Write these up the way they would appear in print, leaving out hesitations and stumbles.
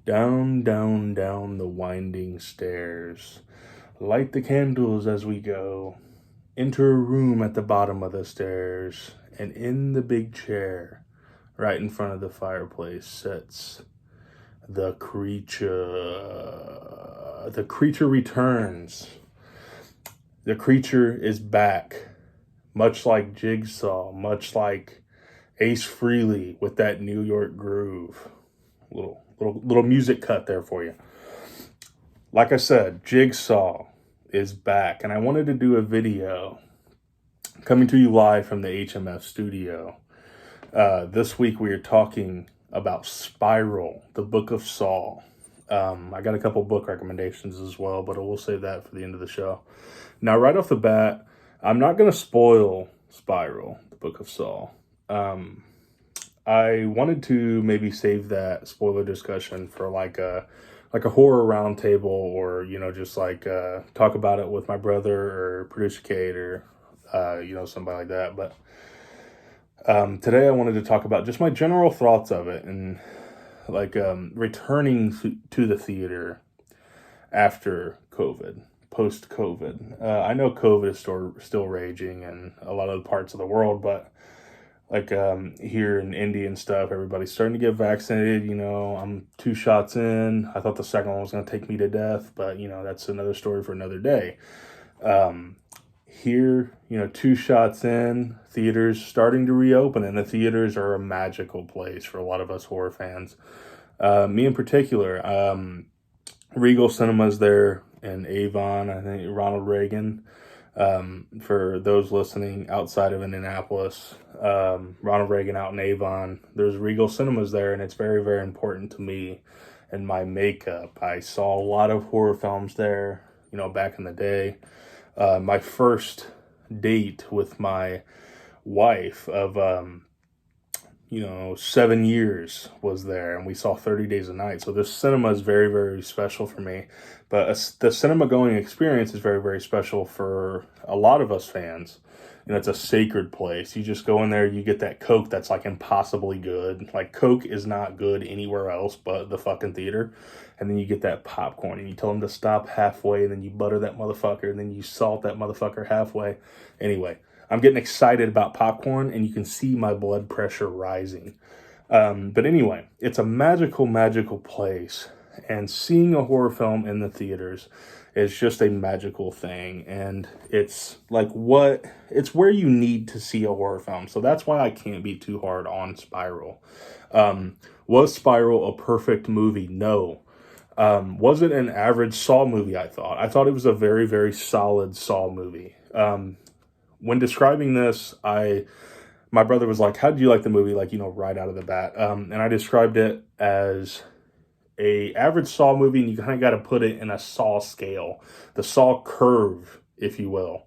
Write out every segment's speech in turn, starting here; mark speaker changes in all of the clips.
Speaker 1: Down, down, down the winding stairs. Light the candles as we go. Enter a room at the bottom of the stairs, and in the big chair, right in front of the fireplace, sits the creature. The creature returns. The creature is back, much like Jigsaw, much like Ace Frehley with that New York groove. Little music cut there for you. Like I said, Jigsaw is back, and I wanted to do a video coming to you live from the HMF studio. This week we are talking about Spiral, the Book of Saw. I got a couple book recommendations as well, but I will save that for the end of the show. Now, right off the bat, I'm not going to spoil Spiral, the Book of Saw. I wanted to maybe save that spoiler discussion for like a horror roundtable, or just talk about it with my brother or producer Kate or somebody like that. But today I wanted to talk about just my general thoughts of it, and returning to the theater after COVID, post COVID. I know COVID is still raging in a lot of parts of the world, but here in India and stuff, everybody's starting to get vaccinated. I'm 2 shots in. I thought the second one was going to take me to death, but that's another story for another day. Here, 2 shots in, theaters starting to reopen, and the theaters are a magical place for a lot of us horror fans. Me in particular, Regal Cinemas there in Avon, I think Ronald Reagan. For those listening outside of Indianapolis, Ronald Reagan out in Avon, there's Regal Cinemas there, and it's very, very important to me and my makeup. I saw a lot of horror films there, back in the day. My first date with my wife of, 7 years was there, and we saw 30 Days a Night. So this cinema is very, very special for me. But the cinema going experience is very, very special for a lot of us fans. It's a sacred place. You just go in there, you get that Coke that's like impossibly good. Like, Coke is not good anywhere else but the fucking theater. And then you get that popcorn, and you tell them to stop halfway, and then you butter that motherfucker, and then you salt that motherfucker halfway. Anyway, I'm getting excited about popcorn, and you can see my blood pressure rising. But anyway, it's a magical, magical place. And seeing a horror film in the theaters is just a magical thing. And it's it's where you need to see a horror film. So that's why I can't be too hard on Spiral. Was Spiral a perfect movie? No. Was it an average Saw movie? I thought it was a very, very solid Saw movie. When describing this, my brother was like, "How did you like the movie?" Right out of the bat. And I described it as a average Saw movie, and you kind of got to put it in a Saw scale, the Saw curve, if you will.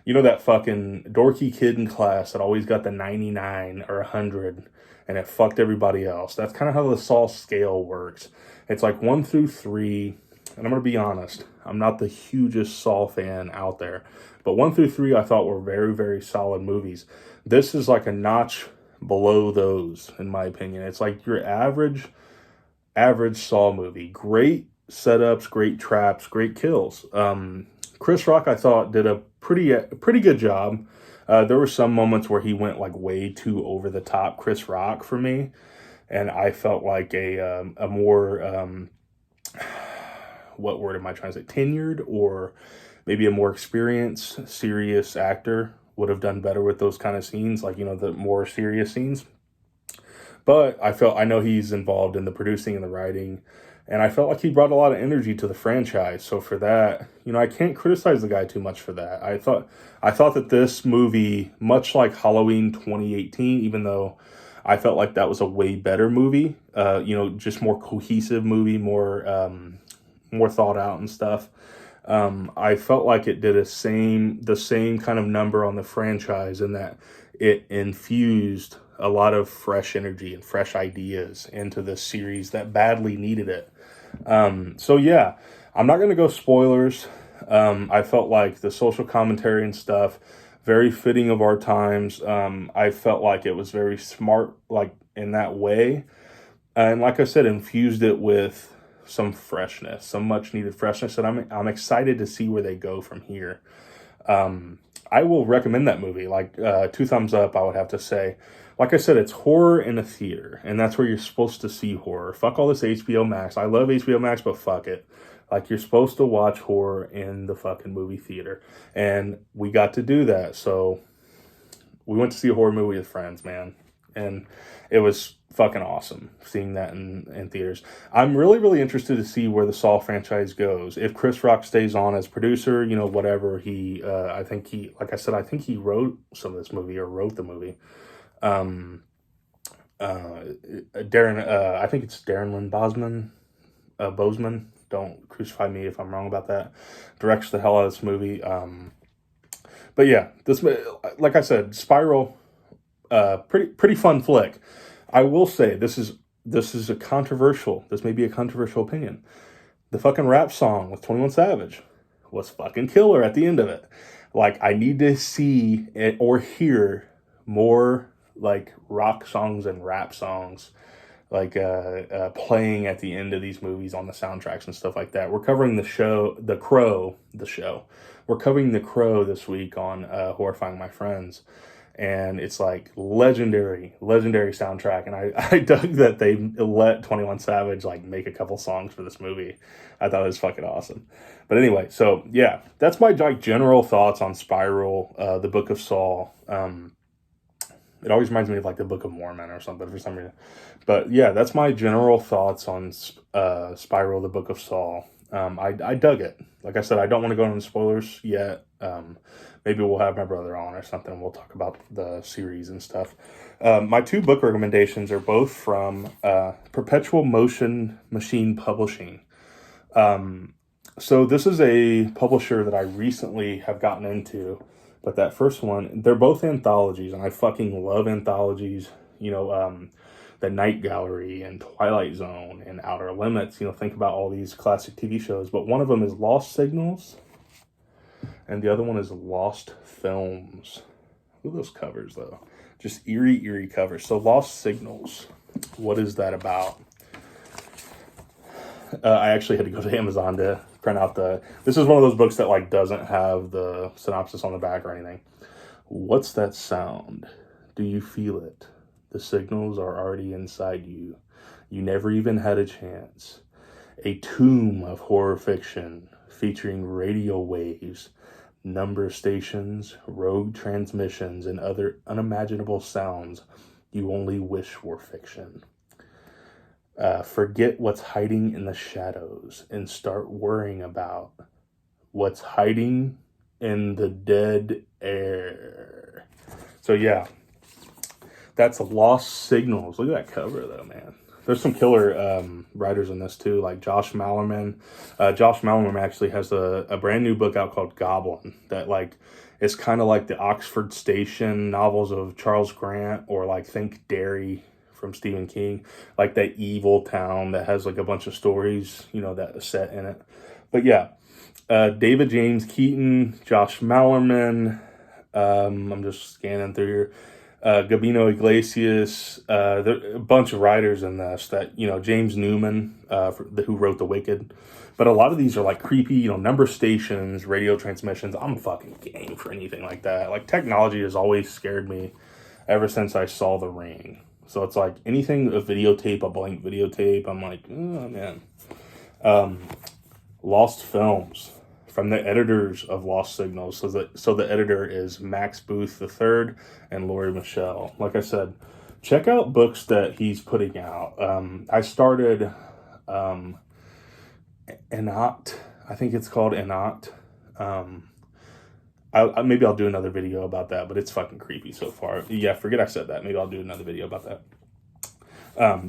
Speaker 1: That fucking dorky kid in class that always got the 99 or 100, and it fucked everybody else. That's kind of how the Saw scale works. It's like 1 through 3, and I'm going to be honest, I'm not the hugest Saw fan out there, but 1 through 3 I thought were very, very solid movies. This is like a notch below those, in my opinion. It's like your average Saw movie. Great setups, great traps, great kills. Chris Rock, I thought, did a pretty good job. There were some moments where he went way too over the top Chris Rock for me, and I felt like a more what word am I trying to say? Tenured, or maybe a more experienced, serious actor would have done better with those kind of scenes, the more serious scenes. But I know he's involved in the producing and the writing, and I felt like he brought a lot of energy to the franchise. So for that, I can't criticize the guy too much for that. I thought that this movie, much like Halloween 2018, even though I felt like that was a way better movie, just more cohesive movie, more thought out and stuff. I felt like it did the same kind of number on the franchise, in that it infused a lot of fresh energy and fresh ideas into this series that badly needed it. So yeah, I'm not going to go spoilers. I felt like the social commentary and stuff, very fitting of our times. I felt like it was very smart, in that way. And like I said, infused it with some freshness, some much needed freshness, and I'm excited to see where they go from here. I will recommend that movie. Like 2 thumbs up, I would have to say. Like I said, it's horror in a theater, and that's where you're supposed to see horror. Fuck all this HBO Max. I love HBO Max, but fuck it. Like, you're supposed to watch horror in the fucking movie theater, and we got to do that. So we went to see a horror movie with friends, man, and it was fucking awesome seeing that in theaters. I'm really, really interested to see where the Saw franchise goes. If Chris Rock stays on as producer, you know, whatever, I think he wrote some of this movie, or wrote the movie. I think it's Darren Lynn Bozeman. Don't crucify me if I'm wrong about that. Directs the hell out of this movie. But yeah, this, like I said, Spiral, pretty fun flick. I will say this may be a controversial opinion. The fucking rap song with 21 Savage was fucking killer at the end of it. Like, I need to see it or hear more like rock songs and rap songs, like playing at the end of these movies on the soundtracks and stuff like that. We're covering The Crow. We're covering The Crow this week on Horrifying My Friends, and it's like legendary soundtrack. And I dug that they let 21 Savage like make a couple songs for this movie. I thought it was fucking awesome. But anyway, so yeah, that's my like general thoughts on Spiral, the Book of Saw. It always reminds me of like the Book of Mormon or something for some reason. But yeah, that's my general thoughts on Spiral, the Book of Saw. I dug it. Like I said, I don't want to go into spoilers yet. Maybe we'll have my brother on or something. We'll talk about the series and stuff. My 2 book recommendations are both from Perpetual Motion Machine Publishing. So this is a publisher that I recently have gotten into. But that first one, they're both anthologies, and I fucking love anthologies. You know, The Night Gallery and Twilight Zone and Outer Limits. You know, think about all these classic TV shows. But one of them is Lost Signals, and the other one is Lost Films. Look at those covers, though. Just eerie covers. So Lost Signals, what is that about? I actually had to go to Amazon to print out this is one of those books that like doesn't have the synopsis on the back or anything. What's that sound? Do you feel it? The signals are already inside you. You never even had a chance. A tomb of horror fiction featuring radio waves, number stations, rogue transmissions, and other unimaginable sounds you only wish were fiction. Forget what's hiding in the shadows and start worrying about what's hiding in the dead air. So yeah, that's Lost Signals. Look at that cover though, man. There's some killer writers in this too, like Josh Malerman. Josh Malerman actually has a brand new book out called Goblin that like is kind of like the Oxford Station novels of Charles Grant, or like think Derry from Stephen King, like that evil town that has like a bunch of stories, you know, that are set in it. But yeah, David James Keaton, Josh Malerman, I'm just scanning through here, Gabino Iglesias, there are a bunch of writers in this that, you know, James Newman, who wrote The Wicked. But a lot of these are like creepy, you know, number stations, radio transmissions. I'm fucking game for anything like that. Like, technology has always scared me ever since I saw The Ring. So it's like anything, a videotape, a blank videotape, I'm like, oh man. Lost Films, from the editors of Lost Signals. So the editor is Max Booth III and Laurie Michelle. Like I said, check out books that he's putting out. I started Enact. I think it's called Enact. Maybe I'll do another video about that, but it's fucking creepy so far. Yeah, forget I said that. Maybe I'll do another video about that.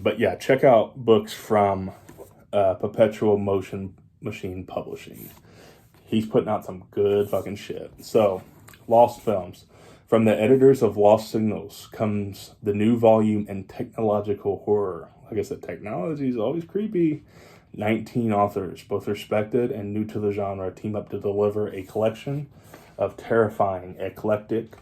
Speaker 1: But yeah, check out books from Perpetual Motion Machine Publishing. He's putting out some good fucking shit. So, Lost Films. From the editors of Lost Signals comes the new volume in technological horror. Like I said, technology is always creepy. 19 authors, both respected and new to the genre, team up to deliver a collection of terrifying, eclectic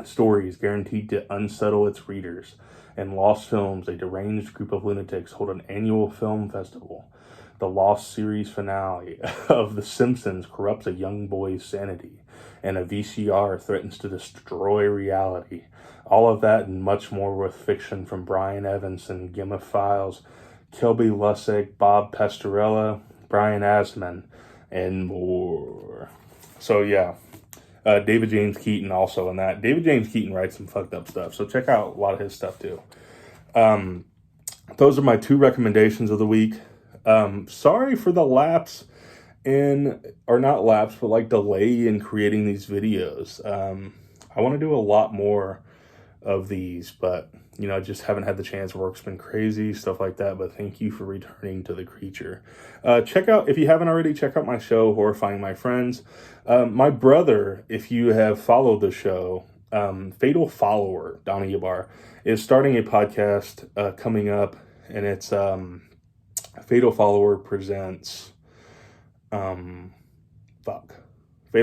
Speaker 1: stories guaranteed to unsettle its readers In Lost Films, a deranged group of lunatics hold an annual film festival. The Lost series finale of The Simpsons corrupts a young boy's sanity, and a VCR threatens to destroy reality. All of that and much more with fiction from Brian Evanson, Gemma Files, Kelby Lussick, Bob Pastorella, Brian Asman, and more. So yeah, David James Keaton also in that. David James Keaton writes some fucked up stuff, so check out a lot of his stuff too. Those are my 2 recommendations of the week. Sorry for the lapse or not lapse, but like delay in creating these videos. I want to do a lot more of these, but I just haven't had the chance. Work's been crazy, stuff like that, but thank you for returning to the creature. Check out, if you haven't already, check out my show, Horrifying My Friends. My brother, if you have followed the show, Fatal Follower, Donnie Yabar, is starting a podcast coming up, and it's Fatal Follower Presents. Fatal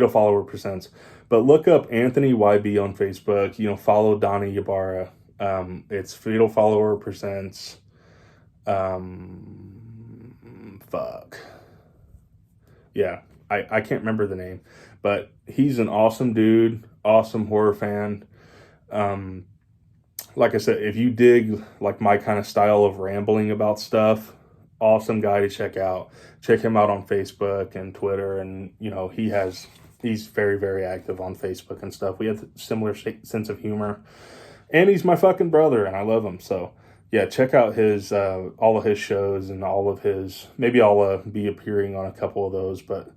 Speaker 1: Follower Presents. But look up Anthony YB on Facebook. Follow Donnie Ybarra. It's Fatal Follower Presents. Yeah, I can't remember the name. But he's an awesome dude, awesome horror fan. Like I said, if you dig like my kind of style of rambling about stuff, awesome guy to check out. Check him out on Facebook and Twitter, and he's very, very active on Facebook and stuff. We have a similar sense of humor, and he's my fucking brother, and I love him. So yeah, check out his all of his shows and all of his. Maybe I'll be appearing on a couple of those, but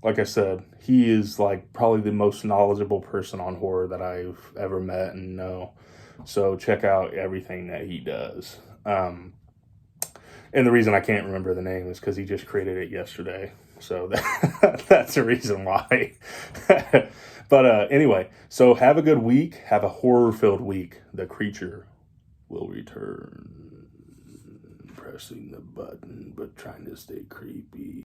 Speaker 1: like I said, he is like probably the most knowledgeable person on horror that I've ever met and know. So check out everything that he does. And the reason I can't remember the name is because he just created it yesterday. So that's the reason why. But anyway, so have a good week. Have a horror-filled week. The creature will return. Pressing the button, but trying to stay creepy.